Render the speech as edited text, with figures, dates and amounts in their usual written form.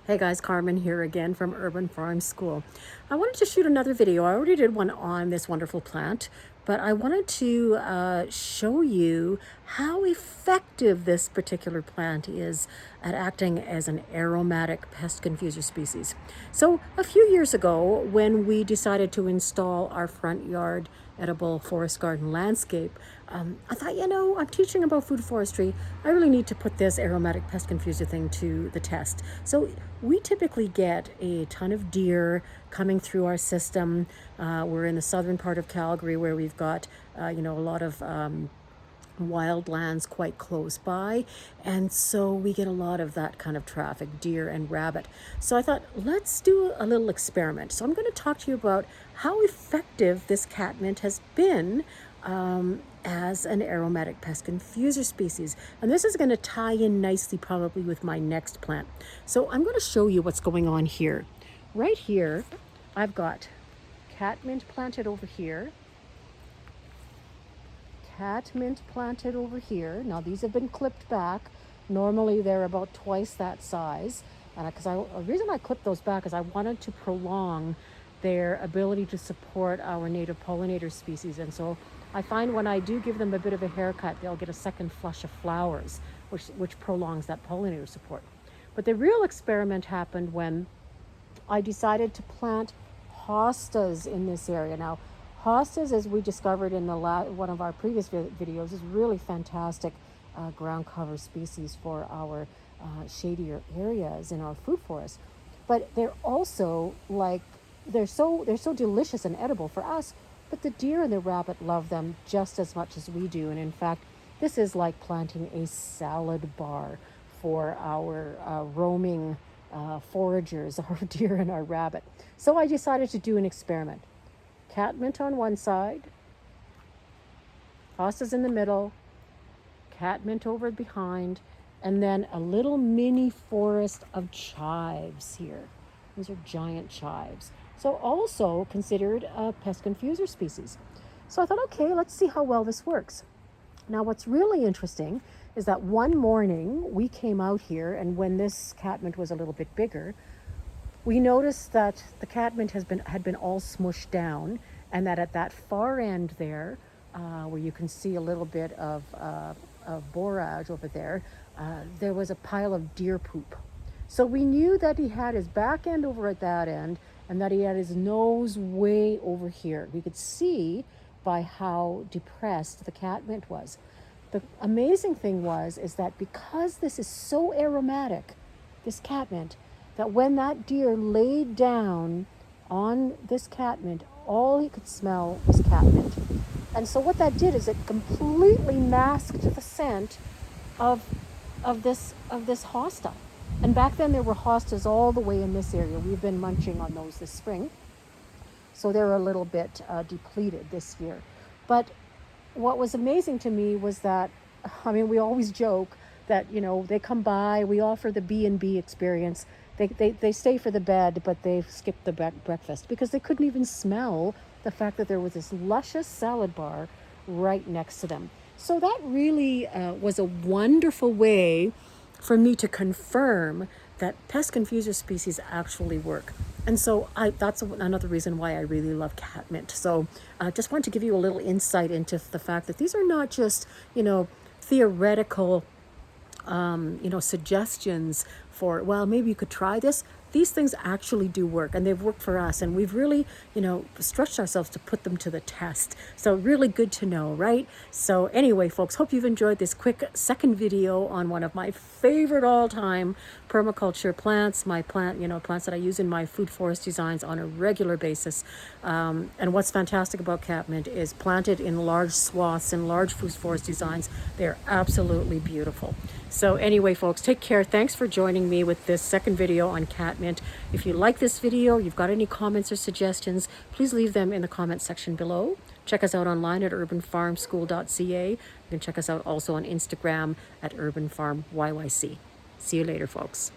Hey guys, Carmen here again from Urban Farm School. I wanted to shoot another video. I already did one on this wonderful plant, but I wanted to show you how effective this particular plant is at acting as an aromatic pest confuser species. So a few years ago, when we decided to install our front yard edible forest garden landscape, I thought, I'm teaching about food forestry. I really need to put this aromatic pest confuser thing to the test. So we typically get a ton of deer coming through our system. We're in the southern part of Calgary where we've got, a lot of wildlands quite close by, and so we get a lot of that kind of traffic, deer and rabbit. So I thought, let's do a little experiment. So I'm going to talk to you about how effective this catmint has been as an aromatic pest confuser species, and this is going to tie in nicely probably with my next plant. So I'm going to show you what's going on here. Right here I've got catmint planted over here, catmint planted over here. Now these have been clipped back. Normally they're about twice that size, and the reason I clipped those back is I wanted to prolong their ability to support our native pollinator species. And so I find when I do give them a bit of a haircut, they'll get a second flush of flowers, which prolongs that pollinator support. But the real experiment happened when I decided to plant hostas in this area. Now, hostas, as we discovered in one of our previous videos, is really fantastic ground cover species for our shadier areas in our food forest. But they're also they're so delicious and edible for us, but the deer and the rabbit love them just as much as we do. And in fact, this is like planting a salad bar for our roaming foragers, our deer and our rabbit. So I decided to do an experiment. Catmint on one side, hostas in the middle, catmint over behind, and then a little mini forest of chives here. These are giant chives. So also considered a pest confuser species. So I thought, okay, let's see how well this works. Now what's really interesting is that one morning we came out here, and when this catmint was a little bit bigger, we noticed that the catmint had been all smushed down, and that at that far end there, where you can see a little bit of borage over there, there was a pile of deer poop. So we knew that he had his back end over at that end, and that he had his nose way over here. We could see by how depressed the catmint was. The amazing thing is that because this is so aromatic, this catmint, that when that deer laid down on this catmint, all he could smell was catmint. And so what that did is it completely masked the scent of this hosta. And back then there were hostas all the way in this area. We've been munching on those this spring, so they're a little bit depleted this year. But what was amazing to me was that, we always joke that, they come by, we offer the B&B experience. They stay for the bed, but they skip the breakfast because they couldn't even smell the fact that there was this luscious salad bar right next to them. So that really was a wonderful way for me to confirm that pest confuser species actually work. And so that's another reason why I really love catmint. So I just wanted to give you a little insight into the fact that these are not just, theoretical suggestions for, well, maybe you could try this. These things actually do work, and they've worked for us, and we've really, stretched ourselves to put them to the test. So really good to know, right? So anyway, folks, hope you've enjoyed this quick second video on one of my favorite all-time permaculture plants, plants that I use in my food forest designs on a regular basis. And what's fantastic about catmint is planted in large swaths and large food forest designs. They're absolutely beautiful. So anyway, folks, take care. Thanks for joining me with this second video on catmint. If you like this video, you've got any comments or suggestions, please leave them in the comment section below. Check us out online at urbanfarmschool.ca. You can check us out also on Instagram at urbanfarmyyc. See you later, folks.